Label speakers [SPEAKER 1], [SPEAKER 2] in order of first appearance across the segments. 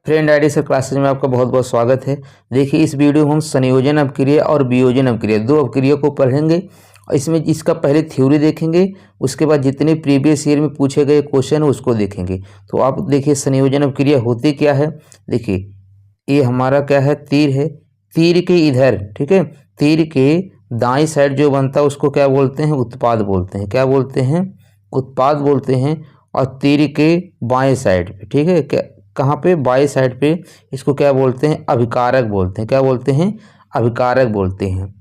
[SPEAKER 1] Friend ID से classes में आपका बहुत बहुत स्वागत है। देखिए इस वीडियो में हम संयोजन अपक्रिया और वियोजन अपक्रिया दो अपक्रिया को पढ़ेंगे। इसमें इसका पहले थ्योरी देखेंगे, उसके बाद जितने प्रीवियस ईयर में पूछे गए क्वेश्चन उसको देखेंगे। तो आप देखिए संयोजन अपक्रिया होती क्या है। देखिए ये हमारा क्या है, तीर है। तीर के इधर, ठीक है, तीर के दाईं साइड जो बनता है उसको क्या बोलते हैं, उत्पाद बोलते हैं। क्या बोलते हैं, उत्पाद बोलते हैं। और तीर के बाएं साइड पे, ठीक है, क्या कहाँ पे, बाएं साइड पे, इसको क्या बोलते हैं, अभिकारक बोलते हैं। क्या बोलते हैं, अभिकारक बोलते हैं।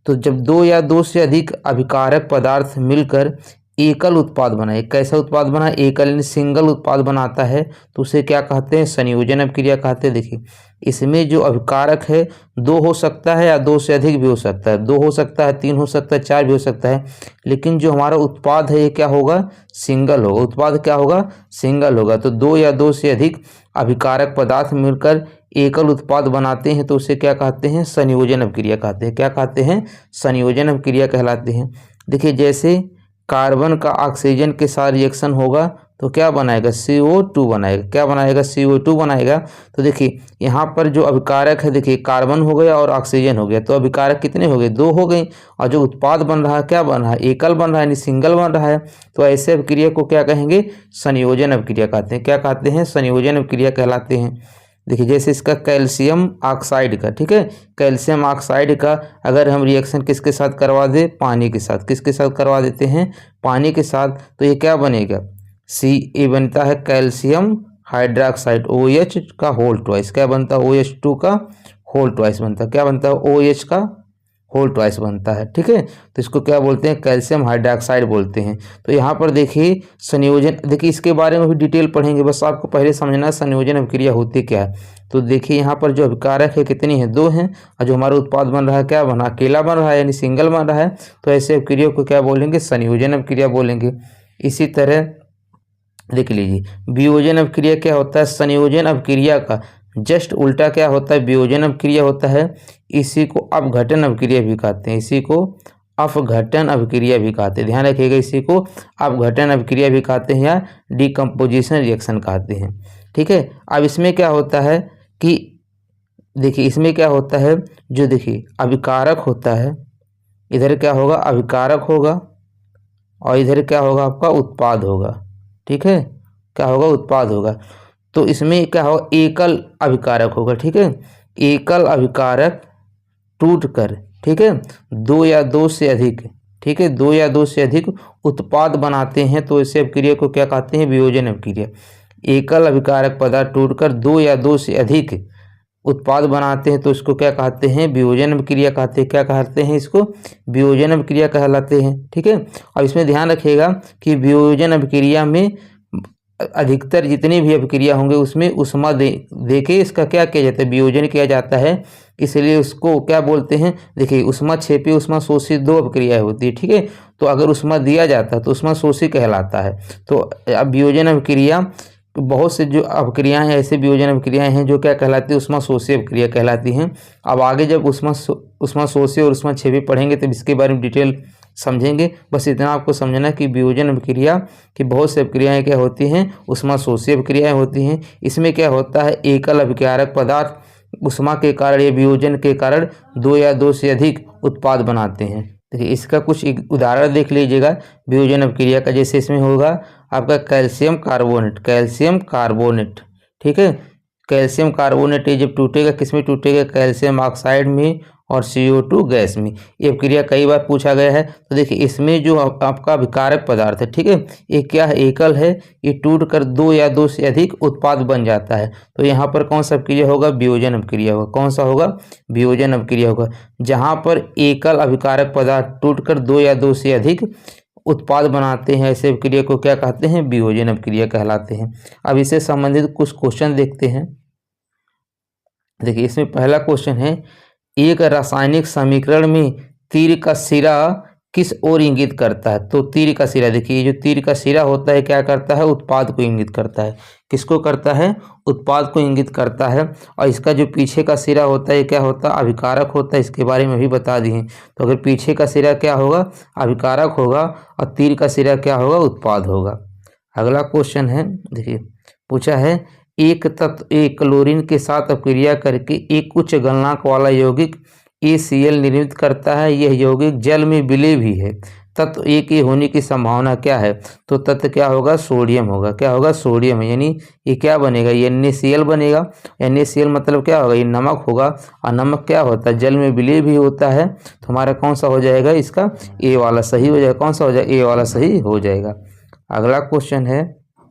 [SPEAKER 1] तो जब दो या दो से अधिक अभिकारक पदार्थ मिलकर एकल उत्पाद बनाए, कैसा उत्पाद बना, एकल यानी सिंगल उत्पाद बनाता है, तो उसे क्या कहते हैं, संयोजन अपक्रिया कहते हैं। देखिए इसमें जो अभिकारक है दो हो सकता है या दो से अधिक भी हो सकता है, दो हो सकता है, तीन हो सकता है, चार भी हो सकता है, लेकिन जो हमारा उत्पाद है ये क्या होगा, सिंगल होगा। उत्पाद क्या होगा, सिंगल होगा। तो दो या दो से अधिक अभिकारक पदार्थ मिलकर एकल उत्पाद बनाते हैं तो उसे क्या कहते हैं, संयोजन अपक्रिया कहते हैं। क्या कहते हैं, संयोजन अपक्रिया कहलाते हैं। देखिए जैसे कार्बन का ऑक्सीजन के साथ रिएक्शन होगा तो क्या बनाएगा, CO2 बनाएगा। क्या बनाएगा, CO2 बनाएगा। तो देखिए यहाँ पर जो अभिकारक है, देखिए कार्बन हो गया और ऑक्सीजन हो गया, तो अभिकारक कितने हो गए, दो हो गए। और जो उत्पाद बन रहा है क्या बन रहा है, एकल बन रहा है, यानी सिंगल बन रहा है। तो ऐसे अपक्रिया को क्या कहेंगे, संयोजन अपक्रिया कहते हैं। क्या कहते हैं, संयोजन अपक्रिया कहलाते हैं। देखिए जैसे इसका कैल्शियम ऑक्साइड का, ठीक है, कैल्शियम ऑक्साइड का अगर हम रिएक्शन किसके साथ करवा दें, पानी के साथ। किसके साथ करवा देते हैं, पानी के साथ। तो ये क्या बनेगा, ये बनता है कैल्शियम हाइड्रोक्साइड, OH का होल ट्वाइस। क्या बनता है, OH2 का होल ट्वाइस बनता है। क्या बनता है, OH का होल ट्वाइस बनता है, ठीक है। तो इसको क्या बोलते हैं, कैल्शियम हाइड्रोक्साइड बोलते हैं। तो यहाँ पर देखिए संयोजन, देखिए इसके बारे में भी डिटेल पढ़ेंगे, बस आपको पहले समझना संयोजन अपक्रिया होती क्या है। तो देखिए यहाँ पर जो अभिकारक है कितनी है, दो हैं, और जो हमारा उत्पाद बन रहा है क्या बना, अकेला बन रहा है, यानी सिंगल बन रहा है। तो ऐसे अपक्रिया को क्या बोलेंगे, संयोजन अपक्रिया बोलेंगे। इसी तरह देख लीजिए वियोजन अपक्रिया क्या होता है, संयोजन अपक्रिया का जस्ट उल्टा क्या होता है, वियोजन अपक्रिया होता है। इसी को अपघटन अपक्रिया भी कहते हैं। इसी को अपघटन अपक्रिया भी कहते हैं, ध्यान रखिएगा। इसी को अपघटन अपक्रिया भी कहते हैं या डिकम्पोजिशन रिएक्शन कहते हैं, ठीक है। अब इसमें क्या होता है कि देखिए इसमें क्या होता है, जो देखिए अभिकारक होता है, इधर क्या होगा, अभिकारक होगा, और इधर क्या होगा, आपका उत्पाद होगा, ठीक है। क्या होगा, उत्पाद होगा। तो इसमें क्या होगा, एकल अभिकारक होगा, ठीक है। एकल अभिकारक टूटकर, ठीक है, दो या दो से अधिक, ठीक है, दो या दो से अधिक उत्पाद बनाते हैं तो इस अपक्रिया को क्या कहते हैं, वियोजन अपक्रिया। एकल अभिकारक पदार्थ टूटकर दो या दो से अधिक उत्पाद बनाते हैं तो इसको क्या कहते हैं, वियोजन अपक्रिया कहते हैं। क्या कहते हैं, इसको वियोजन अपक्रिया कहलाते हैं, ठीक है। अब इसमें ध्यान रखिएगा कि वियोजन अपक्रिया में अधिकतर जितनी भी अपक्रिया होंगे उसमें उष्मा दे के इसका क्या किया जाता है, वियोजन किया जाता है। इसलिए उसको क्या बोलते हैं, देखिए उष्मा छेपी उष्मा शोषित दो अपक्रियाएं होती है, ठीक है। तो अगर उष्मा दिया जाता है तो उष्मा शोषी कहलाता है। तो अब वियोजन अपक्रिया, बहुत से जो अपक्रियाएं हैं, ऐसे वियोजन अपक्रियाएं हैं जो क्या कहलाती है, उष्मा शोषी अपक्रिया कहलाती हैं। अब आगे जब उष्मा शोषी और उष्मा छेपी पढ़ेंगे तब इसके बारे में डिटेल समझेंगे। बस इतना आपको समझना कि वियोजन अपक्रिया की बहुत सी अपक्रियाएं क्या होती हैं, उष्मा शोषी अपक्रियाएं होती हैं। इसमें क्या होता है, एकल अभिकारक पदार्थ उष्मा के कारण या वियोजन के कारण दो या दो से अधिक उत्पाद बनाते हैं। देखिए इसका कुछ एक उदाहरण देख लीजिएगा वियोजन अपक्रिया का। जैसे इसमें होगा आपका कैल्शियम कार्बोनेट, कैल्शियम कार्बोनेट, ठीक है। कैल्शियम कार्बोनेट ये जब टूटेगा, किस में टूटेगा, कैल्शियम ऑक्साइड में और CO2 गैस में। ये अपक्रिया कई बार पूछा गया है। तो देखिए इसमें जो आपका अभिकारक पदार्थ है, ठीक है, ये क्या है, एकल है, ये टूट कर दो या दो से अधिक उत्पाद बन जाता है। तो यहाँ पर कौन सा अपक्रिया होगा, वियोजन अपक्रिया होगा। कौन सा होगा, वियोजन अपक्रिया होगा। जहाँ पर एकल अभिकारक पदार्थ टूट कर दो या दो से अधिक उत्पाद बनाते हैं, ऐसे अपक्रिया को क्या कहते हैं, वियोजन अपक्रिया कहलाते हैं। अब इससे संबंधित कुछ क्वेश्चन देखते हैं। देखिए इसमें पहला क्वेश्चन है, एक रासायनिक समीकरण में तीर का सिरा किस ओर इंगित करता है। तो तीर का सिरा, देखिए जो तीर का सिरा होता है क्या करता है, उत्पाद को इंगित करता है। किसको करता है, उत्पाद को इंगित करता है। और इसका जो पीछे का सिरा होता है क्या होता है, अभिकारक होता है। इसके बारे में भी बता दिए। तो अगर पीछे का सिरा क्या होगा, अभिकारक होगा, और तीर का सिरा क्या होगा, उत्पाद होगा। अगला क्वेश्चन है, देखिए पूछा है, एक तत्व एक क्लोरीन के साथ अपक्रिया करके एक उच्च गलनांक वाला यौगिक ACl निर्मित करता है। यह यौगिक जल में विलय भी है। तत्व ए के होने की संभावना क्या है? तो तत्व क्या होगा? सोडियम होगा। क्या होगा? सोडियम है। यानी ये क्या बनेगा? ये NaCl बनेगा। NaCl मतलब क्या होगा? ये नमक होगा, और नमक क्या होता है? जल में विलय भी होता है। तो हमारा कौन सा हो जाएगा? इसका ए वाला सही हो जाएगा। कौन सा हो जाएगा? ए वाला सही हो जाएगा। अगला क्वेश्चन है,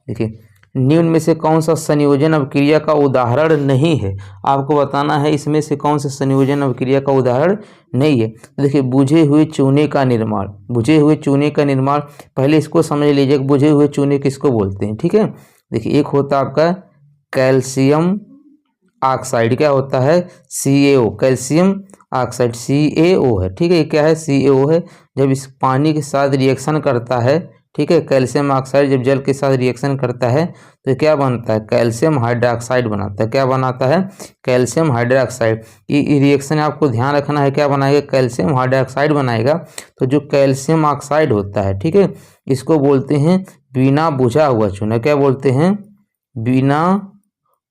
[SPEAKER 1] देखिए, निम्न में से कौन सा संयोजन अभिक्रिया का उदाहरण नहीं है? आपको बताना है इसमें से कौन सा संयोजन अभिक्रिया का उदाहरण नहीं है। तो देखिए, बुझे हुए चूने का निर्माण। बुझे हुए चूने का निर्माण, पहले इसको समझ लीजिए, बुझे हुए चूने किसको बोलते हैं, ठीक है। देखिए, एक होता है आपका कैल्शियम ऑक्साइड, क्या होता है? CaO, कैल्शियम ऑक्साइड CaO है, ठीक है। ये क्या है? CaO है। जब इस पानी के साथ रिएक्शन करता है, ठीक है, कैल्शियम ऑक्साइड जब जल के साथ रिएक्शन करता है तो क्या बनता है? कैल्शियम हाइड्रोक्साइड बनाता है। क्या बनाता है? Calcium hydroxide. ये रिएक्शन आपको ध्यान रखना है, क्या बनाएगा? कैल्शियम हाइड्रोक्साइड बनाएगा। तो जो कैल्शियम ऑक्साइड होता है, ठीक है, इसको बोलते हैं बिना बुझा हुआ चूना। क्या बोलते हैं? बिना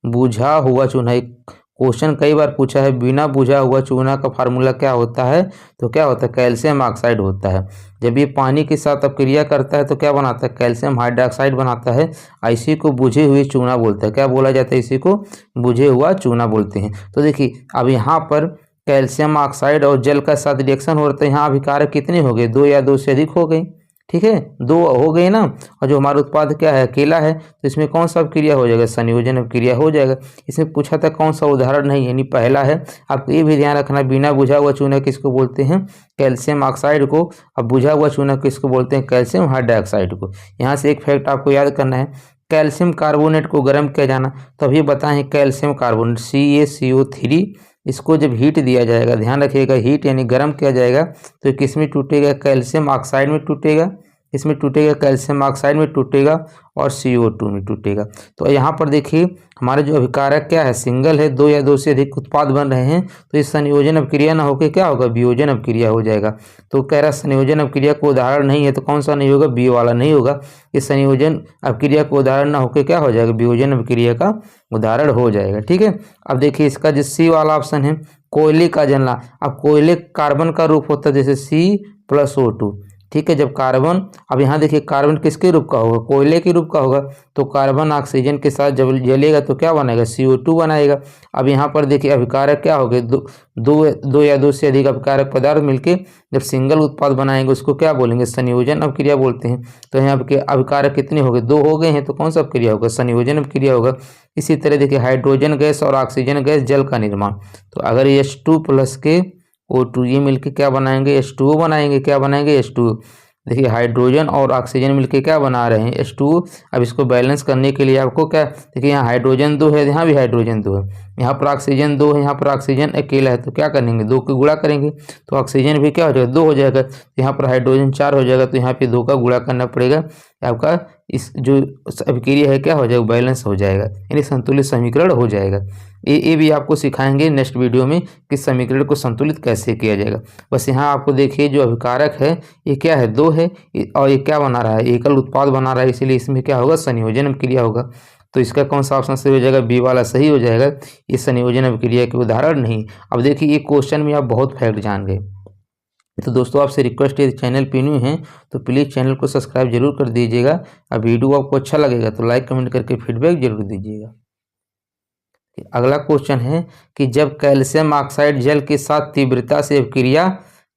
[SPEAKER 1] बुझा हुआ चूना। एक क्वेश्चन कई बार पूछा है, बिना बुझा हुआ चूना का फार्मूला क्या होता है? तो क्या होता है? कैल्शियम ऑक्साइड होता है। जब ये पानी के साथ अपक्रिया करता है तो क्या बनाता है? कैल्शियम हाइड्रोक्साइड बनाता है। इसी को बुझे हुए चूना बोलते हैं। क्या बोला जाता है? इसी को बुझे हुआ चूना बोलते हैं। तो देखिए, अब यहाँ पर कैल्शियम ऑक्साइड और जल का साथ रिएक्शन हो रहा है। यहाँ अभिकारक कितने हो गए? 2 या 2 से अधिक हो गए, ठीक है, 2 हो गए ना। और जो हमारा उत्पाद क्या है? अकेला है, तो इसमें कौन सा अपक्रिया हो जाएगा? संयोजन अपक्रिया हो जाएगा। इसमें पूछा था कौन सा उदाहरण नहीं, यानी पहला है। आपको ये भी ध्यान रखना, बिना बुझा हुआ चूना किसको बोलते हैं? कैल्शियम ऑक्साइड को। अब बुझा हुआ चूना किसको बोलते हैं? कैल्शियम हाइड्रोक्साइड को। यहाँ से एक फैक्ट आपको याद करना है, कैल्शियम कार्बोनेट को गर्म किया जाना। तो अभी बताएं, कैल्शियम कार्बोनेट CaCO3, इसको जब हीट दिया जाएगा, ध्यान रखिएगा, हीट यानी गर्म किया जाएगा, तो किस में टूटेगा? कैल्शियम ऑक्साइड में टूटेगा। इसमें टूटेगा? कैल्शियम ऑक्साइड में टूटेगा, और CO2 में टूटेगा। तो यहाँ पर देखिए, हमारा जो अभिकारक क्या है? सिंगल है। 2 या 2 से अधिक उत्पाद बन रहे हैं, तो इस संयोजन अपक्रिया ना होकर क्या होगा? वियोजन अपक्रिया हो जाएगा। तो कह रहा संयोजन अपक्रिया को उदाहरण नहीं है, तो कौन सा नहीं होगा? बी वाला नहीं होगा। इस संयोजन अपक्रिया को उदाहरण ना होकर क्या हो जाएगा? वियोजन अपक्रिया का उदाहरण हो जाएगा, ठीक है। अब देखिए, इसका जो सी वाला ऑप्शन है, कोयले का जलना। अब कोयले कार्बन का रूप होता है, जैसे C+O2, ठीक है। जब कार्बन, अब यहाँ देखिए, कार्बन किसके रूप का होगा? कोयले के रूप का होगा। तो कार्बन ऑक्सीजन के साथ जब जलेगा तो क्या बनाएगा? CO2 बनाएगा। अब यहाँ पर देखिए, अभिकारक क्या हो गए? दो या 2 से अधिक अभिकारक पदार्थ मिलके जब सिंगल उत्पाद बनाएंगे, उसको क्या बोलेंगे? संयोजन अपक्रिया बोलते हैं। तो यहाँ पे अभिकारक कितने हो गए? 2 हो गए हैं, तो कौन सा अपक्रिया होगा? संयोजन अपक्रिया होगा। इसी तरह देखिए, हाइड्रोजन गैस और ऑक्सीजन गैस जल का निर्माण। तो अगर H2 प्लस के O2 ये मिलके क्या बनाएंगे? H2O बनाएंगे। क्या बनाएंगे? H2O। देखिए, हाइड्रोजन और ऑक्सीजन मिलके क्या बना रहे हैं? H2O। अब इसको बैलेंस करने के लिए आपको क्या, देखिए, यहाँ हाइड्रोजन 2 है, यहाँ भी हाइड्रोजन 2 है, यहाँ पर ऑक्सीजन 2 है, यहाँ पर ऑक्सीजन अकेला है। तो क्या करेंगे? 2 को गुणा करेंगे, तो ऑक्सीजन भी क्या हो जाएगा? 2 हो जाएगा। यहाँ पर हाइड्रोजन 4 हो जाएगा, तो यहाँ पे 2 का गुणा करना पड़ेगा। आपका इस जो अभिक्रिया है क्या हो जाएगा? बैलेंस हो जाएगा, यानी संतुलित समीकरण हो जाएगा। ये भी आपको सिखाएंगे नेक्स्ट वीडियो में कि समीकरण को संतुलित कैसे किया जाएगा। बस यहाँ आपको देखिए, जो अभिकारक है ये क्या है? 2 है, और ये क्या बना रहा है? एकल उत्पाद बना रहा है, इसीलिए इसमें क्या होगा? संयोजन अभिक्रिया होगा। तो इसका कौन सा ऑप्शन सही हो जाएगा? बी वाला सही हो जाएगा। इस संयोजन अभिक्रिया के उदाहरण नहीं। अब देखिए, ये क्वेश्चन में आप बहुत फैक्ट जान गए। तो दोस्तों, आपसे रिक्वेस्ट है, चैनल पे न्यू हैं तो प्लीज़ चैनल को सब्सक्राइब जरूर कर दीजिएगा। अब वीडियो आपको अच्छा लगेगा तो लाइक कमेंट करके फीडबैक जरूर दीजिएगा। अगला क्वेश्चन है कि जब कैल्शियम ऑक्साइड जल के साथ तीव्रता से अपक्रिया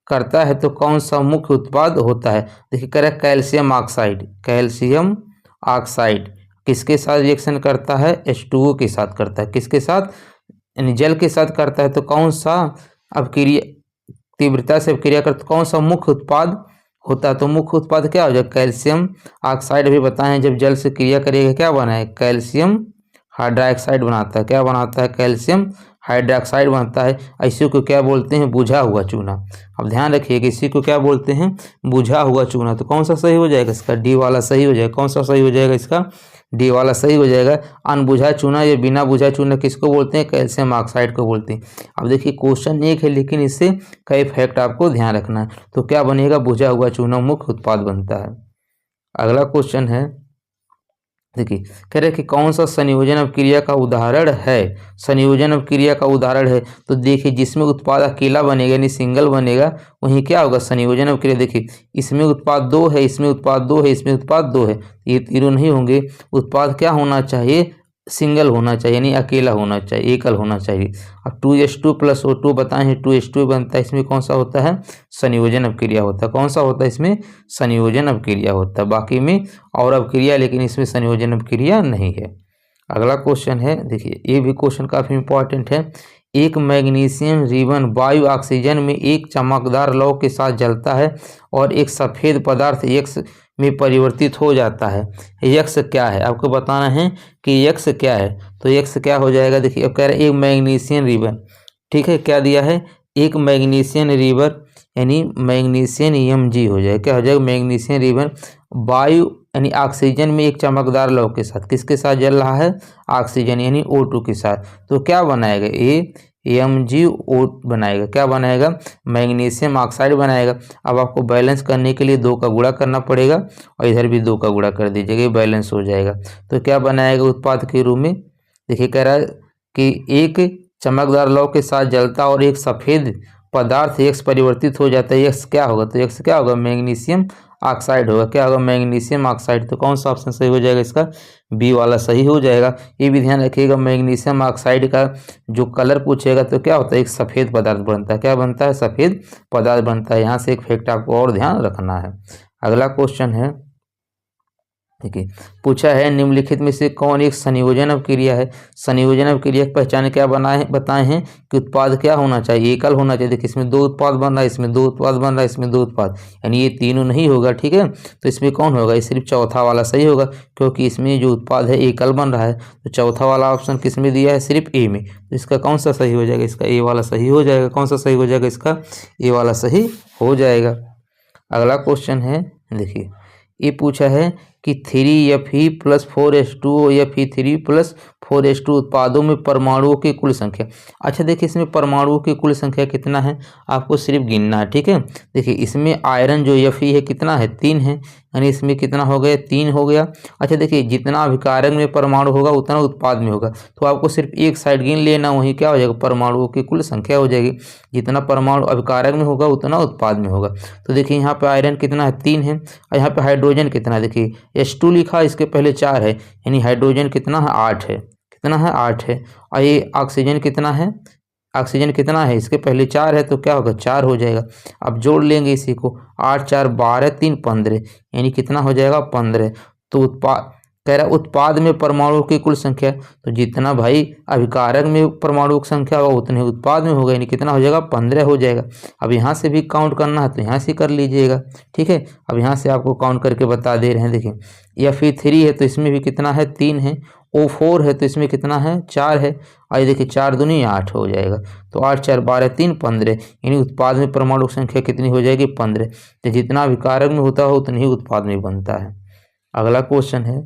[SPEAKER 1] करता है तो कौन सा मुख्य उत्पाद होता है? देखिए, कह रहा है कैल्शियम ऑक्साइड। कैल्शियम ऑक्साइड किसके साथ रिएक्शन करता है? H2O के साथ करता है। किसके साथ? यानी जल के साथ करता है। तो कौन सा अपक्रिया, तीव्रता से अपक्रिया करता, कौन सा मुख्य उत्पाद होता है? तो मुख्य उत्पाद क्या हो जाएगा? Calcium oxide. अभी बताएं, जब जल से क्रिया करेगा क्या बनाए? कैल्शियम हाइड्रोक्साइड बनाता है। क्या बनाता है? कैल्शियम हाइड्रोक्साइड बनता है। इसी को क्या बोलते हैं? बुझा हुआ चूना। अब ध्यान रखिएगा, इसी को क्या बोलते हैं? बुझा हुआ चूना। तो कौन सा सही हो जाएगा? इसका डी वाला सही हो जाएगा। कौन सा सही हो जाएगा? इसका डी वाला सही हो जाएगा। अनबुझा चूना या बिना बुझा चूना किसको बोलते हैं? कैल्शियम ऑक्साइड को बोलते हैं। अब देखिए, क्वेश्चन एक है, लेकिन इससे कई फैक्ट आपको ध्यान रखना है। तो क्या बनेगा? बुझा हुआ चूना मुख्य उत्पाद बनता है। अगला क्वेश्चन है, देखिए कह रहे कि कौन सा संयोजन अपक्रिया का उदाहरण है। संयोजन अपक्रिया का उदाहरण है तो देखिए जिसमें उत्पाद अकेला बनेगा यानी सिंगल बनेगा वहीं क्या होगा संयोजन अपक्रिया। देखिए इसमें उत्पाद दो है, इसमें उत्पाद दो है, इसमें उत्पाद दो है, ये तीनों नहीं होंगे। उत्पाद क्या होना चाहिए, सिंगल होना चाहिए यानी अकेला होना चाहिए, एकल होना चाहिए। अब 2H2 प्लस O2 बताएं हैं 2H2 बनता है, इसमें कौन सा होता है संयोजन अपक्रिया होता है। कौन सा होता है इसमें संयोजन अपक्रिया होता है, बाकी में और अपक्रिया लेकिन इसमें संयोजन अपक्रिया नहीं है। अगला क्वेश्चन है, देखिए ये भी क्वेश्चन काफ़ी इंपॉर्टेंट है। एक मैग्नीशियम रिबन वायु ऑक्सीजन में एक चमकदार लौ के साथ जलता है और एक सफ़ेद पदार्थ यक्स में परिवर्तित हो जाता है। यक्स क्या है आपको बताना है कि यक्स क्या है, तो यक्स क्या हो जाएगा। देखिए अब कह रहे हैं एक मैग्नीशियम रिबन, ठीक है, क्या दिया है एक मैग्नीशियम रिबन यानी मैग्नीशियम Mg हो जाएगा। क्या हो जाएगा मैग्नीशियम रिबन वायु यानी ऑक्सीजन में एक चमकदार लौ के साथ, किसके साथ जल रहा है ऑक्सीजन यानी O2 के साथ, तो क्या बनाएगा AMgO बनाएगा। क्या बनाएगा मैग्नीशियम ऑक्साइड बनाएगा। अब आपको बैलेंस करने के लिए 2 का गुणा करना पड़ेगा और इधर भी 2 का गुणा कर दीजिएगा, बैलेंस हो जाएगा। तो क्या बनाएगा उत्पाद के रूप में, देखिए कह रहा है कि एक चमकदार लौ के साथ जलता और एक सफ़ेद पदार्थ एक्स परिवर्तित हो जाता है। एक्स क्या होगा, तो एक्स क्या होगा मैग्नीशियम ऑक्साइड होगा। क्या होगा मैग्नीशियम ऑक्साइड, तो कौन सा ऑप्शन सही हो जाएगा इसका बी वाला सही हो जाएगा। ये भी ध्यान रखिएगा मैग्नीशियम ऑक्साइड का जो कलर पूछेगा तो क्या होता है एक सफ़ेद पदार्थ बनता है। क्या बनता है सफ़ेद पदार्थ बनता है। यहाँ से एक फैक्ट आपको और ध्यान रखना है। अगला क्वेश्चन है, देखिए पूछा है निम्नलिखित में से कौन एक संयोजन अपक्रिया है। संयोजन अपक्रिया की पहचान क्या बताए हैं कि उत्पाद क्या होना चाहिए एकल होना चाहिए। देखिए इसमें 2 उत्पाद बन रहा है, इसमें 2 उत्पाद बन रहा है, इसमें 2 उत्पाद, यानी ये तीनों नहीं होगा, ठीक है। तो इसमें कौन होगा, ये सिर्फ चौथा वाला सही होगा क्योंकि इसमें जो उत्पाद है एकल बन रहा है। तो चौथा वाला ऑप्शन किस में दिया है सिर्फ ए में, तो इसका कौन सा सही हो जाएगा, इसका ए वाला सही हो जाएगा। कौन सा सही हो जाएगा, इसका ए वाला सही हो जाएगा। अगला क्वेश्चन है, देखिए ये पूछा है कि 3Fe प्लस 4H2O या Fe3 प्लस 4H2 उत्पादों में परमाणुओं की कुल संख्या। अच्छा देखिए इसमें परमाणुओं की कुल संख्या कितना है आपको सिर्फ गिनना है, ठीक है। देखिए इसमें आयरन जो Fe है कितना है 3 है, यानी इसमें कितना हो गया 3 हो गया। अच्छा देखिए जितना अभिकारक में परमाणु होगा उतना उत्पाद में होगा, तो आपको सिर्फ एक साइड गिन लेना, वहीं क्या हो जाएगा परमाणुओं की कुल संख्या हो जाएगी। जितना परमाणु अभिकारक में होगा उतना उत्पाद में होगा। तो देखिए यहाँ पे आयरन कितना है 3 है और यहाँ पे हाइड्रोजन कितना है, देखिए H2 लिखा इसके पहले 4 है, यानी हाइड्रोजन कितना है 8 है, कितना है 8 है। और ये ऑक्सीजन कितना है, ऑक्सीजन कितना है इसके पहले 4 है, तो क्या होगा 4 हो जाएगा। अब जोड़ लेंगे इसी को 8 4 12 3 15, यानी कितना हो जाएगा 15। तो उत्पाद कह रहा उत्पाद में परमाणुओं की कुल संख्या, तो जितना भाई अभिकारक में परमाणु की संख्या होगा उतने उत्पाद में होगा, यानी कितना हो जाएगा 15 हो जाएगा। अब यहाँ से भी काउंट करना है तो यहाँ से कर लीजिएगा, ठीक है। अब यहाँ से आपको काउंट करके बता दे रहे हैं। देखिए Fe3 है तो इसमें भी कितना है 3 है, O4 है तो इसमें कितना है 4 है, और देखिए 4 दूनी 8 हो जाएगा। तो 8 4 12 3 15, यानी उत्पाद में परमाणु संख्या कितनी हो जाएगी 15। तो जितना विकारक में होता है उतनी ही उत्पाद में बनता है। अगला क्वेश्चन है,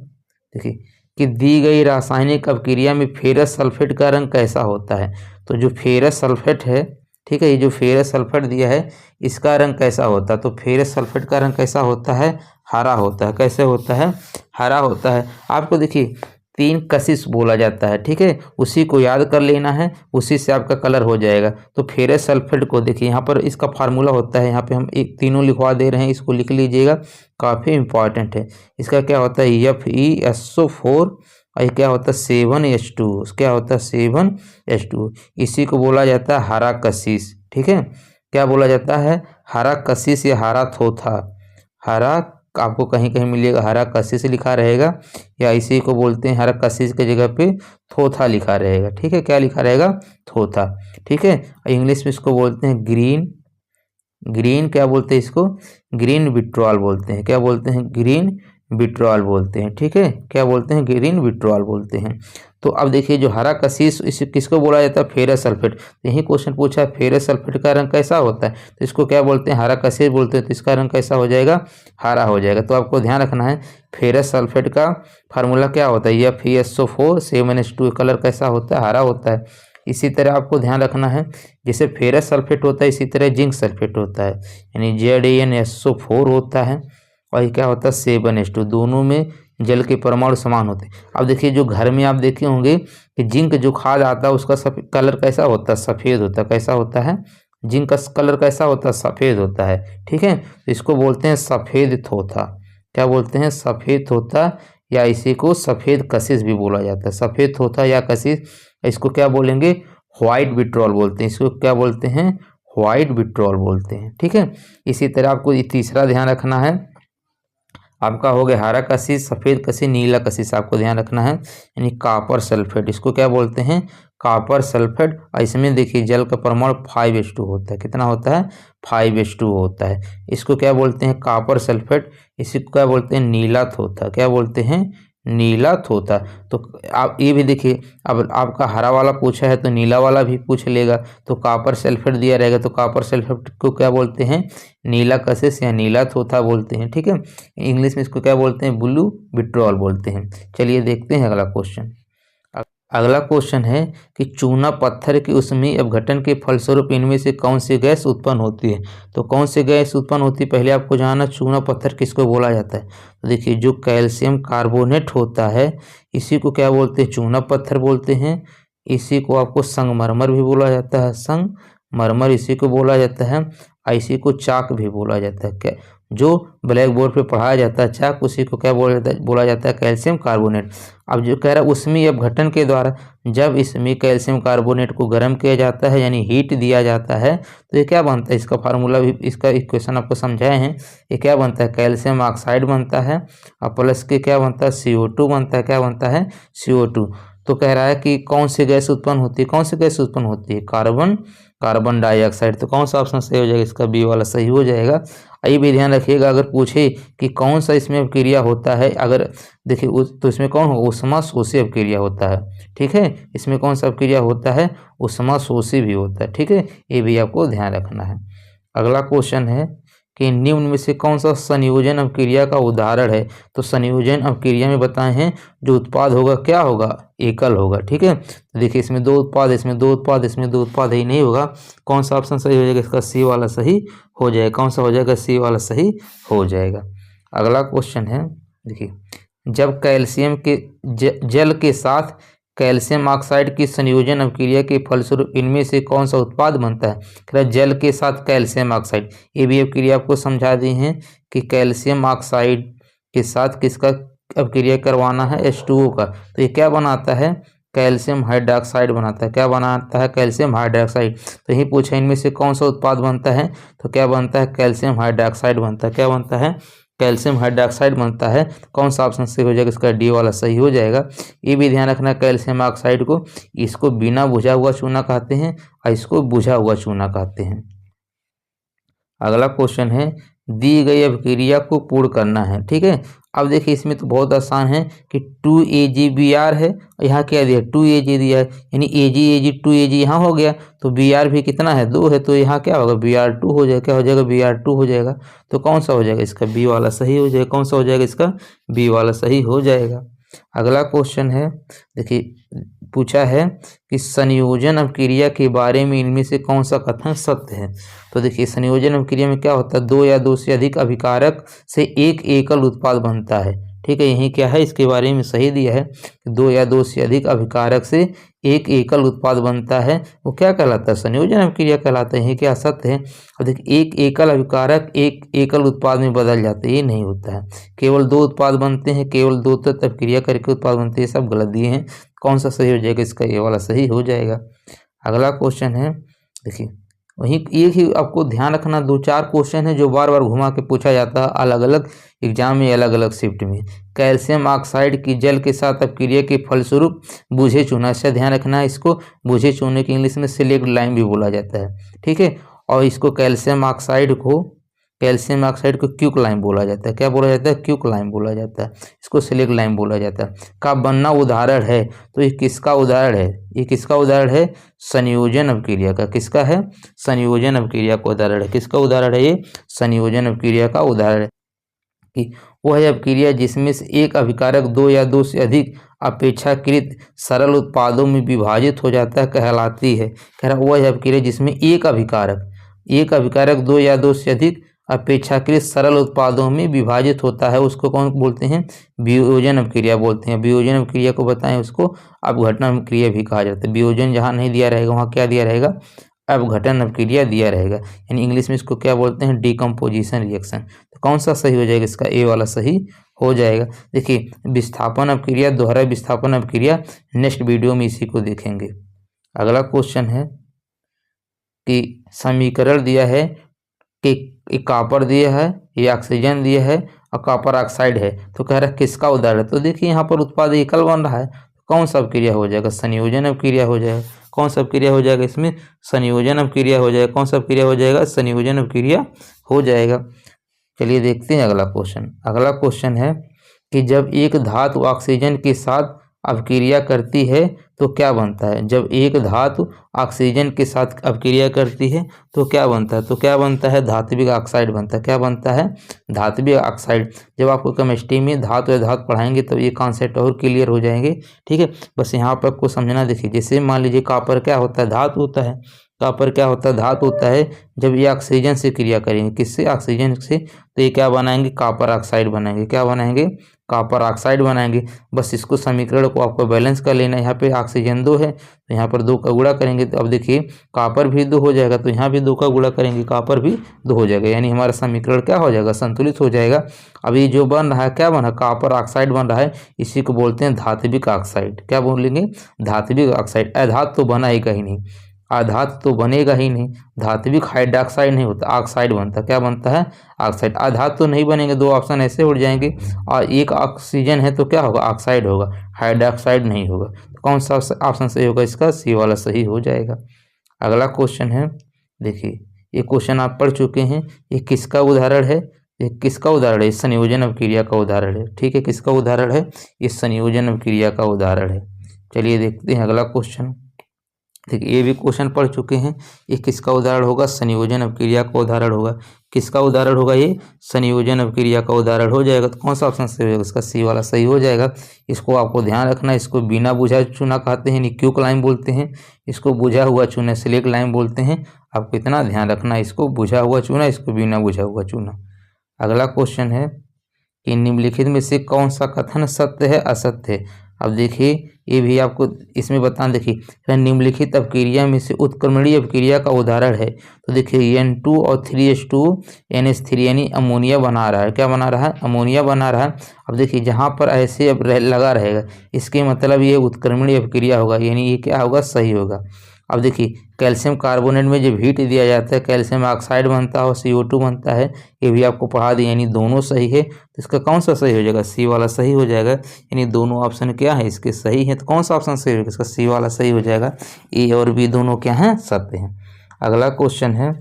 [SPEAKER 1] देखिए कि दी गई रासायनिक अपक्रिया में फेरस सल्फेट का रंग कैसा होता है। तो जो फेरस सल्फेट है, ठीक है, ये जो फेरस सल्फेट दिया है इसका रंग कैसा होता है, तो फेरस सल्फेट का रंग कैसा होता है हरा होता है। कैसे होता है हरा होता है। आपको देखिए 3 कशिश बोला जाता है, ठीक है, उसी को याद कर लेना है, उसी से आपका कलर हो जाएगा। तो फेरस सल्फेट को देखिए यहाँ पर इसका फार्मूला होता है, यहाँ पे हम एक तीनों लिखवा दे रहे हैं, इसको लिख लीजिएगा, काफ़ी इंपॉर्टेंट है। इसका क्या होता है FeSO4 और ये क्या होता है 7H2, क्या होता है 7H2, इसी को बोला जाता है हरा कशिश, ठीक है। क्या बोला जाता है हरा कशिश या हरा थोथा। हरा आपको कहीं कहीं मिलेगा हरा कशिश लिखा रहेगा, या इसी को बोलते हैं हरा कशिश के जगह पे थोथा लिखा रहेगा, ठीक है। क्या लिखा रहेगा थोथा, ठीक है। इंग्लिश में इसको बोलते हैं ग्रीन क्या बोलते हैं इसको ग्रीन विट्रॉल बोलते हैं। क्या बोलते हैं ग्रीन विट्रॉल बोलते हैं, ठीक है। क्या बोलते हैं ग्रीन विट्रॉल बोलते हैं। तो अब देखिए जो हरा कशिश इस किसको बोला जाता है फेरस सल्फेट। तो यही क्वेश्चन पूछा है फेरस सल्फेट का रंग कैसा होता है, तो इसको क्या बोलते हैं हरा कशिश बोलते हैं, तो इसका रंग कैसा हो जाएगा हरा हो जाएगा। तो आपको ध्यान रखना है फेरस सल्फेट का फार्मूला क्या होता है FeSO4 7H2, कलर कैसा होता है हरा होता है। इसी तरह आपको ध्यान रखना है जैसे फेरस सल्फेट होता है इसी तरह जिंक सल्फेट होता है, यानी ZaNSO4 होता है, और ये क्या होता है 7H2। दोनों में जल के परमाणु समान होते हैं। अब देखिए जो घर में आप देखे होंगे कि जिंक जो खाद आता है उसका कलर कैसा होता है, सफ़ेद होता है। कैसा होता है, जिंक का कलर कैसा होता है, सफ़ेद होता है। ठीक है, तो इसको बोलते हैं सफ़ेद थोथा। क्या बोलते हैं, सफ़ेद थोथा, या इसी को सफ़ेद कशिश भी बोला जाता है। सफ़ेद थोथा या कशिश, इसको क्या बोलेंगे, व्हाइट विट्रोल बोलते हैं। इसको क्या बोलते हैं, व्हाइट विट्रोल बोलते हैं। ठीक है, इसी तरह आपको तीसरा ध्यान रखना है, आपका हो गया हरा कशिश, सफ़ेद कशिश, नीला कशिश, आपको ध्यान रखना है, यानी कॉपर सल्फेट। इसको क्या बोलते हैं, कॉपर सल्फेट। और इसमें देखिए जल का परमाणु 5s2 होता है। कितना होता है, 5s2 होता है। इसको क्या बोलते हैं, कॉपर सल्फेट। इसी को क्या बोलते हैं, नीला थोथा। क्या बोलते हैं, नीला थोथा। तो आप ये भी देखिए, अब आपका हरा वाला पूछा है तो नीला वाला भी पूछ लेगा। तो कॉपर सल्फेट दिया रहेगा तो कॉपर सल्फेट को क्या बोलते हैं, नीला कशिश या नीला थोथा बोलते हैं। ठीक है, इंग्लिश में इसको क्या बोलते हैं, ब्लू विट्रोल बोलते हैं। चलिए देखते हैं अगला क्वेश्चन। अगला क्वेश्चन है कि चूना पत्थर के ऊष्मीय अपघटन के फलस्वरूप इनमें से कौन सी गैस उत्पन्न होती है। तो कौन सी गैस उत्पन्न होती है, पहले आपको जानना चूना पत्थर किसको बोला जाता है। तो देखिए जो कैल्शियम कार्बोनेट होता है इसी को क्या बोलते हैं, चूना पत्थर बोलते हैं। इसी को आपको संगमरमर भी बोला जाता है, संगमरमर इसी को बोला जाता है। इसी को चाक भी बोला जाता है। क्या, जो ब्लैक बोर्ड पे पढ़ाया जाता है चाक, उसी को क्या बोला जाता है, कैल्शियम कार्बोनेट। अब जो कह रहा है ऊष्मीय अपघटन के द्वारा जब इसमें कैल्शियम कार्बोनेट को गर्म किया जाता है यानी हीट दिया जाता है तो ये क्या बनता है, इसका फार्मूला भी, इसका इक्वेशन आपको समझाए हैं। ये क्या बनता है, कैल्शियम ऑक्साइड बनता है और प्लस के क्या बनता है, CO2 बनता है। क्या बनता है, CO2। तो कह रहा है कि कौन सी गैस उत्पन्न होती है, कौन सी गैस उत्पन्न होती है, कार्बन डाइऑक्साइड। तो कौन सा ऑप्शन सही हो जाएगा, इसका बी वाला सही हो जाएगा। ये भी ध्यान रखिएगा, अगर पूछे कि कौन सा इसमें अपक्रिया होता है, अगर देखिए तो इसमें कौन हो, ऊष्मा शोषी अपक्रिया होता है। ठीक है, इसमें कौन सा अपक्रिया होता है, ऊष्मा शोषी भी होता है। ठीक है, ये भी आपको ध्यान रखना है। अगला क्वेश्चन है कि निम्न में से कौन सा संयोजन अपक्रिया का उदाहरण है। तो संयोजन अपक्रिया में बताए हैं जो उत्पाद होगा क्या होगा, एकल होगा। ठीक है, तो देखिए इसमें दो उत्पाद, इसमें दो उत्पाद, इसमें दो उत्पाद, ही नहीं होगा। कौन सा ऑप्शन सही हो जाएगा, इसका सी वाला सही हो जाएगा। कौन सा हो जाएगा, सी वाला सही हो जाएगा। अगला क्वेश्चन है, देखिए जब कैल्शियम के जल के साथ कैल्शियम ऑक्साइड की संयोजन अपक्रिया के फलस्वरूप इनमें से कौन सा उत्पाद बनता है। कह रहा जल के साथ कैल्शियम ऑक्साइड, ये भी अपक्रिया आपको समझा दी है कि कैल्शियम ऑक्साइड के साथ किसका अपक्रिया करवाना है, H2O का। तो ये क्या बनाता है, कैल्शियम हाइड्रोक्साइड बनाता है। क्या बनाता है, कैल्शियम हाइड्रोक्साइड। तो यही पूछा इनमें से कौन सा उत्पाद बनता है, तो क्या बनता है, कैल्शियम हाइड्रोक्साइड बनता है। क्या बनता है, कैल्शियम हाइड्रोक्साइड बनता है। कौन सा ऑप्शन सही हो जाएगा, इसका डी वाला सही हो जाएगा। ये भी ध्यान रखना, कैल्शियम ऑक्साइड को इसको बिना बुझा हुआ चूना कहते हैं और इसको बुझा हुआ चूना कहते हैं। अगला क्वेश्चन है, दी गई अपक्रिया को पूर्ण करना है। ठीक है, अब देखिए इसमें तो बहुत आसान है कि 2AgBr है, यहाँ क्या दिया, 2Ag दिया है, यानी Ag 2Ag यहाँ हो गया, तो Br भी कितना है, 2 है, तो यहाँ क्या होगा, Br2 हो जाएगा। क्या हो जाएगा, Br2 हो जाएगा। तो कौन सा हो जाएगा, इसका बी वाला सही हो जाएगा। कौन सा हो जाएगा, इसका बी वाला सही हो जाएगा। अगला क्वेश्चन है, देखिए पूछा है कि संयोजन अपक्रिया के बारे में इनमें से कौन सा कथन सत्य है। तो देखिए संयोजन अपक्रिया में क्या होता है, दो या दो से अधिक अभिकारक से एक एकल उत्पाद बनता है। ठीक है, यही क्या है, इसके बारे में सही दिया है कि दो या दो से अधिक अभिकारक से एक एकल उत्पाद बनता है, वो क्या कहलाता है, संयोजन अपक्रिया कहलाता है। यही क्या सत्य है। और देखिए एक एकल अभिकारक एक एकल उत्पाद में बदल जाते हैं, ये नहीं होता है। केवल दो उत्पाद बनते हैं, केवल दो तत्व अपक्रिया करके उत्पाद बनते हैं, सब गलत दिए हैं। कौन सा सही हो जाएगा, इसका ये वाला सही हो जाएगा। अगला क्वेश्चन है, देखिए वहीं एक ही आपको ध्यान रखना, दो चार क्वेश्चन है जो बार बार घुमा के पूछा जाता है अलग अलग एग्जाम में, अलग अलग शिफ्ट में। कैल्शियम ऑक्साइड की जल के साथ अपक्रिया के फलस्वरूप बुझे चूना, इससे ध्यान रखना है, इसको बुझे चूने की इंग्लिश में सिलेक्ट लाइम भी बोला जाता है। ठीक है, और इसको कैल्शियम ऑक्साइड को क्यूक लाइम बोला जाता है। क्या बोला जाता है, क्यूक लाइम बोला जाता है। इसको सिलेक्ट लाइम बोला जाता है। का बनना उदाहरण है, तो ये किसका उदाहरण है, ये किसका उदाहरण है, संयोजन अपक्रिया का। किसका है, संयोजन अपक्रिया का उदाहरण है। किसका उदाहरण है, ये संयोजन अपक्रिया का उदाहरण है कि वह अपक्रिया जिसमें से एक अभिकारक दो या दो से अधिक अपेक्षाकृत सरल उत्पादों में विभाजित हो जाता है कहलाती है। कह रहा वह अपक्रिया जिसमें एक अभिकारक दो या दो से अधिक अपेक्षाकृत सरल उत्पादों में विभाजित होता है उसको कौन बोलते हैं? वियोजन अपक्रिया बोलते हैं। वियोजन अपक्रिया को बताएं उसको अपघटन अपक्रिया भी कहा जाता है। वियोजन जहाँ नहीं दिया रहेगा वहाँ क्या दिया रहेगा? अपघटन अपक्रिया दिया रहेगा, यानी इंग्लिश में इसको क्या बोलते हैं? Decomposition reaction. तो कौन सा सही हो जाएगा? इसका ए वाला सही हो जाएगा। देखिए विस्थापन अपक्रिया, दोहरा विस्थापन अपक्रिया नेक्स्ट वीडियो में इसी को देखेंगे। अगला क्वेश्चन है कि समीकरण दिया है कि एक कॉपर दिया है, ये ऑक्सीजन दिया है और कॉपर ऑक्साइड है, तो कह रहा है किसका उदाहरण है? तो देखिए यहाँ पर उत्पाद एकल बन रहा है, कौन सा अपक्रिया हो जाएगा? संयोजन अपक्रिया हो जाएगा। कौन सा अपक्रिया हो जाएगा? इसमें संयोजन अपक्रिया हो जाएगा। कौन सा अपक्रिया हो जाएगा? संयोजन अपक्रिया हो जाएगा। चलिए देखते हैं अगला क्वेश्चन। अगला क्वेश्चन है कि जब एक धातु ऑक्सीजन के साथ अपक्रिया करती है तो क्या बनता है? जब एक धातु ऑक्सीजन के साथ अपक्रिया करती है तो क्या बनता है? तो क्या बनता है? धात्विक ऑक्साइड बनता है। क्या बनता है? धात्विक ऑक्साइड। जब आपको केमिस्ट्री में धातु या धातु पढ़ाएंगे तो ये कॉन्सेप्ट और क्लियर हो जाएंगे, ठीक है। बस यहाँ पर आपको समझना, देखिए जैसे मान लीजिए कॉपर क्या होता है? धातु होता है। कॉपर क्या होता है? धातु होता है। जब ये ऑक्सीजन से क्रिया करेंगे, किससे? ऑक्सीजन से, तो ये क्या बनाएंगे? कॉपर ऑक्साइड बनाएंगे। क्या बनाएंगे? कॉपर ऑक्साइड बनाएंगे। बस इसको समीकरण को आपको बैलेंस कर लेना है। यहाँ पे ऑक्सीजन 2 है तो यहाँ पर 2 का गुणा करेंगे तो अब देखिए कॉपर भी 2 हो जाएगा, तो यहाँ भी 2 का गुणा करेंगे, कॉपर भी 2 हो जाएगा, यानी हमारा समीकरण क्या हो जाएगा? संतुलित हो जाएगा। अभी जो बन रहा है क्या बना? कॉपर ऑक्साइड बन रहा है, इसी को बोलते हैं धात्विक ऑक्साइड। क्या बोलेंगे? धात्विक ऑक्साइड। अधातु तो बना ही कहीं नहीं, आधात तो बनेगा ही नहीं। धात्विक हाइड्रोक्साइड नहीं होता, ऑक्साइड बनता। क्या बनता है? ऑक्साइड। आधात तो नहीं बनेंगे, 2 ऑप्शन ऐसे उड़ जाएंगे, और एक ऑक्सीजन है तो क्या होगा? ऑक्साइड होगा, हाइड्रोक्साइड नहीं होगा। तो कौन सा ऑप्शन सही होगा? इसका सी वाला सही हो जाएगा। अगला क्वेश्चन है, देखिए ये क्वेश्चन आप पढ़ चुके हैं। ये किसका उदाहरण है? ये किसका उदाहरण है? संयोजन अपक्रिया का उदाहरण है, ठीक है। किसका उदाहरण है? ये संयोजन अपक्रिया का उदाहरण है। चलिए देखते हैं अगला क्वेश्चन। देखिए ये भी क्वेश्चन पढ़ चुके हैं। ये किसका उदाहरण होगा? संयोजन अपक्रिया का उदाहरण होगा। किसका उदाहरण होगा? ये संयोजन अपक्रिया का उदाहरण हो जाएगा। तो कौन सा ऑप्शन सही होगा? इसका सी वाला सही हो जाएगा। इसको आपको ध्यान रखना, इसको बिना बुझा चूना कहते हैं, क्यूक लाइम बोलते हैं। इसको बुझा हुआ चूना स्लेक लाइम बोलते हैं। आपको इतना ध्यान रखना, इसको बुझा हुआ चूना, इसको बिना बुझा हुआ चूना। अगला क्वेश्चन है कि निम्नलिखित में से कौन सा कथन सत्य है, असत्य है? अब देखिए ये भी आपको इसमें बताना, देखिए निम्नलिखित अपक्रिया में से उत्क्रमणीय अपक्रिया का उदाहरण है। तो देखिए N2 और 3H2 NH3 यानी अमोनिया बना रहा है। क्या बना रहा है? अमोनिया बना रहा है। अब देखिए जहाँ पर ऐसे अब लगा रहेगा, इसके मतलब ये उत्क्रमणीय अपक्रिया होगा, यानी ये क्या होगा? सही होगा। अब देखिए कैल्शियम कार्बोनेट में जब हीट दिया जाता है कैल्शियम ऑक्साइड बनता है और CO2 बनता है, ये भी आपको पढ़ा दिया, यानी दोनों सही है। तो इसका कौन सा सही हो जाएगा? सी वाला सही हो जाएगा, यानी दोनों ऑप्शन क्या है? इसके सही है। तो कौन सा ऑप्शन सही होगा? इसका सी वाला सही हो जाएगा। ए और बी दोनों क्या हैं? सत्य हैं। अगला क्वेश्चन है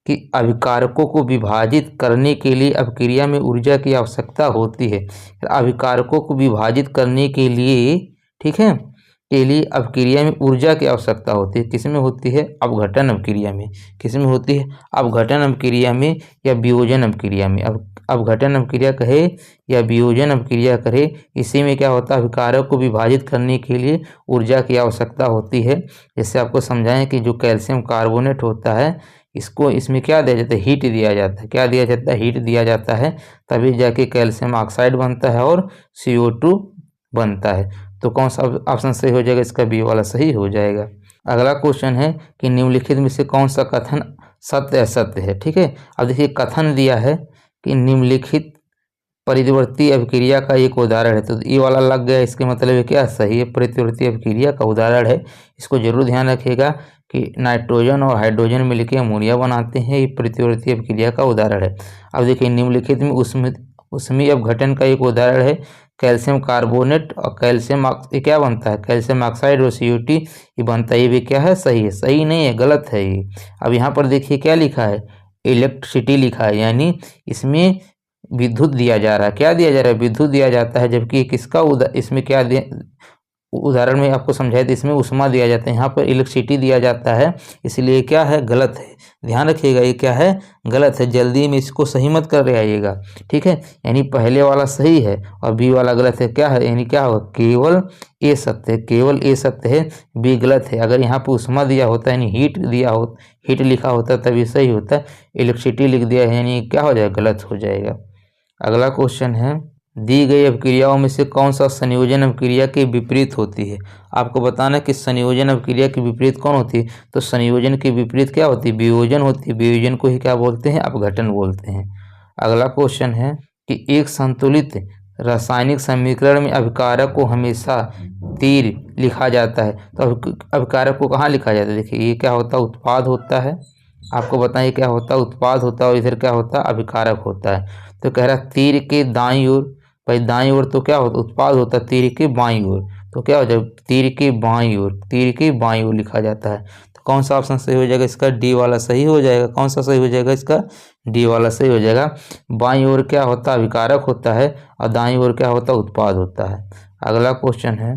[SPEAKER 1] कि अभिकारकों को विभाजित करने के लिए अपक्रिया में ऊर्जा की आवश्यकता होती है। अभिकारकों को विभाजित करने के लिए, ठीक है, के लिए अपक्रिया में ऊर्जा की आवश्यकता होती है। किसमें होती है? अपघटन अपक्रिया में। किसमें होती है? अपघटन अपक्रिया में या वियोजन अपक्रिया में। अब अपघटन अपक्रिया कहे या वियोजन अपक्रिया कहे, इसी में क्या होता है? अभिकारक को विभाजित करने के लिए ऊर्जा की आवश्यकता होती है। जैसे आपको समझाएं कि जो कैल्शियम कार्बोनेट होता है, इसको इसमें क्या दिया जाता है? हीट दिया जाता है। क्या दिया जाता है? हीट दिया जाता है, तभी जाके कैल्शियम ऑक्साइड बनता है और CO2 बनता है। तो कौन सा ऑप्शन सही हो जाएगा? इसका बी वाला सही हो जाएगा। अगला क्वेश्चन है कि निम्नलिखित में से कौन सा कथन सत्य असत्य है, ठीक है। अब देखिए कथन दिया है कि निम्नलिखित परिवर्ती अपक्रिया का एक उदाहरण है, तो ये वाला लग गया, इसके मतलब क्या? सही है, प्रतिवर्ती अपक्रिया का उदाहरण है। इसको जरूर ध्यान रखिएगा कि नाइट्रोजन और हाइड्रोजन मिलकर अमोनिया बनाते हैं, ये प्रतिवर्ती अपक्रिया का उदाहरण है। अब देखिए निम्नलिखित में उसमें अपघटन का एक उदाहरण है कैल्शियम कार्बोनेट और कैल्शियम ये क्या बनता है? कैल्शियम ऑक्साइड और CO2 ये बनता है। ये भी क्या है? सही है। सही नहीं है, गलत है ये। अब यहाँ पर देखिए क्या लिखा है? इलेक्ट्रिसिटी लिखा है, यानी इसमें विद्युत दिया जा रहा है। क्या दिया जा रहा है? विद्युत दिया जाता है, जबकि किसका इसमें क्या उदाहरण में आपको समझाया था, इसमें उष्मा दिया जाता है, यहाँ पर इलेक्ट्रिसिटी दिया जाता है, इसलिए क्या है, गलत है। ध्यान रखिएगा, ये क्या है, गलत है। जल्दी में इसको सही मत कर रहे आइएगा, ठीक है। यानी पहले वाला सही है और बी वाला गलत है। क्या है, यानी क्या होगा, केवल ए सत्य है, केवल ए सत्य है, बी गलत है। अगर यहाँ पर उष्मा दिया होता है, यानी हीट दिया हो, हीट लिखा होता तभी सही होता, इलेक्ट्रिसिटी लिख दिया है यानी क्या हो जाएगा, गलत हो जाएगा। अगला क्वेश्चन है, दी गई अभिक्रियाओं में से कौन सा संयोजन अभिक्रिया के विपरीत होती है। आपको बताना कि संयोजन अभिक्रिया के विपरीत कौन होती है, तो संयोजन के विपरीत क्या होती है, वियोजन होती है। वियोजन को ही क्या बोलते हैं, अपघटन बोलते हैं। अगला क्वेश्चन है कि एक संतुलित रासायनिक समीकरण में अभिकारक को हमेशा तीर लिखा जाता है, तो अभिकारक को कहाँ लिखा जाता है, देखिए ये क्या होता है, उत्पाद होता है। आपको बताइए क्या होता है, उत्पाद होता है, और इधर क्या होता है, अभिकारक होता है। तो कह रहा तीर के दाईं ओर, भाई दाईं ओर तो क्या होता, उत्पाद होता है, तीर के बाईं ओर तो क्या हो जाएगा, तीर के बाईं ओर, तीर के बाईं ओर लिखा जाता है। तो कौन सा ऑप्शन सही हो जाएगा, इसका डी वाला सही हो जाएगा। कौन सा सही हो जाएगा, इसका डी वाला सही हो जाएगा। बाईं ओर क्या होता है, अभिकारक होता है, और दाईं ओर क्या होता है, उत्पाद होता है। अगला क्वेश्चन है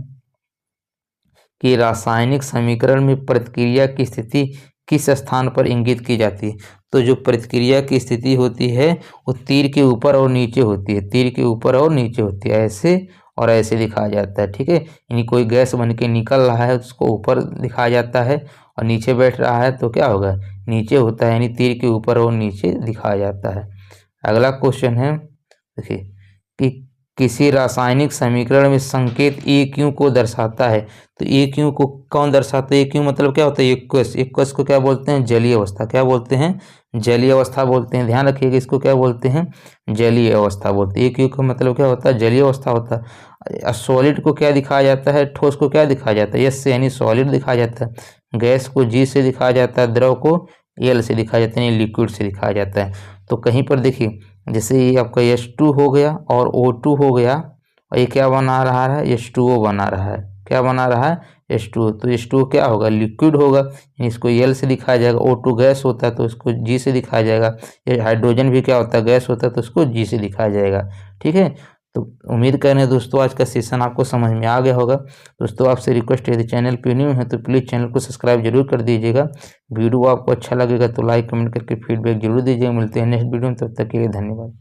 [SPEAKER 1] कि रासायनिक समीकरण में प्रतिक्रिया की स्थिति किस स्थान पर इंगित की जाती है। तो जो प्रतिक्रिया की स्थिति होती है वो तीर के ऊपर और नीचे होती है, तीर के ऊपर और नीचे होती है, ऐसे और ऐसे दिखाया जाता है, ठीक है। यानी कोई गैस बन के निकल रहा है उसको ऊपर दिखाया जाता है, और नीचे बैठ रहा है तो क्या होगा, नीचे होता है, यानी तीर के ऊपर और नीचे दिखाया जाता है। अगला क्वेश्चन है, देखिए कि किसी रासायनिक समीकरण में संकेत ए क्यू को दर्शाता है, तो ए क्यू को कौन दर्शाता है, ए क्यू मतलब क्या होता है, एक्वस। एक्वस को क्या बोलते हैं, जलीय अवस्था। क्या बोलते हैं, जलीय अवस्था बोलते हैं। ध्यान रखिएगा, इसको क्या बोलते हैं, जलीय अवस्था बोलते हैं। ए क्यू का मतलब क्या होता है, जलीय अवस्था होता है। सॉलिड को क्या दिखाया जाता है, ठोस को क्या दिखाया जाता है, एस से, यानी सॉलिड दिखाया जाता है। गैस को जी से दिखाया जाता है, द्रव को एल से दिखाया जाता है, यानी लिक्विड से दिखाया जाता है। तो कहीं पर देखिए, जैसे ये आपका H2 हो गया और O2 हो गया, और ये क्या बना रहा है, H2O बना रहा है। क्या बना रहा है, H2O। तो H2O क्या होगा, लिक्विड होगा, इसको L से दिखाया जाएगा। O2 गैस होता है तो इसको G से दिखाया जाएगा। ये हाइड्रोजन भी क्या होता है, गैस होता है तो इसको G से दिखाया जाएगा, ठीक है। तो उम्मीद कर रहे हैं दोस्तों आज का सेशन आपको समझ में आ गया होगा। दोस्तों आपसे रिक्वेस्ट है, यदि चैनल पे न्यू है तो प्लीज़ चैनल को सब्सक्राइब जरूर कर दीजिएगा। वीडियो आपको अच्छा लगेगा तो लाइक कमेंट करके फीडबैक जरूर दीजिएगा। मिलते हैं नेक्स्ट वीडियो में, तब तक के लिए धन्यवाद।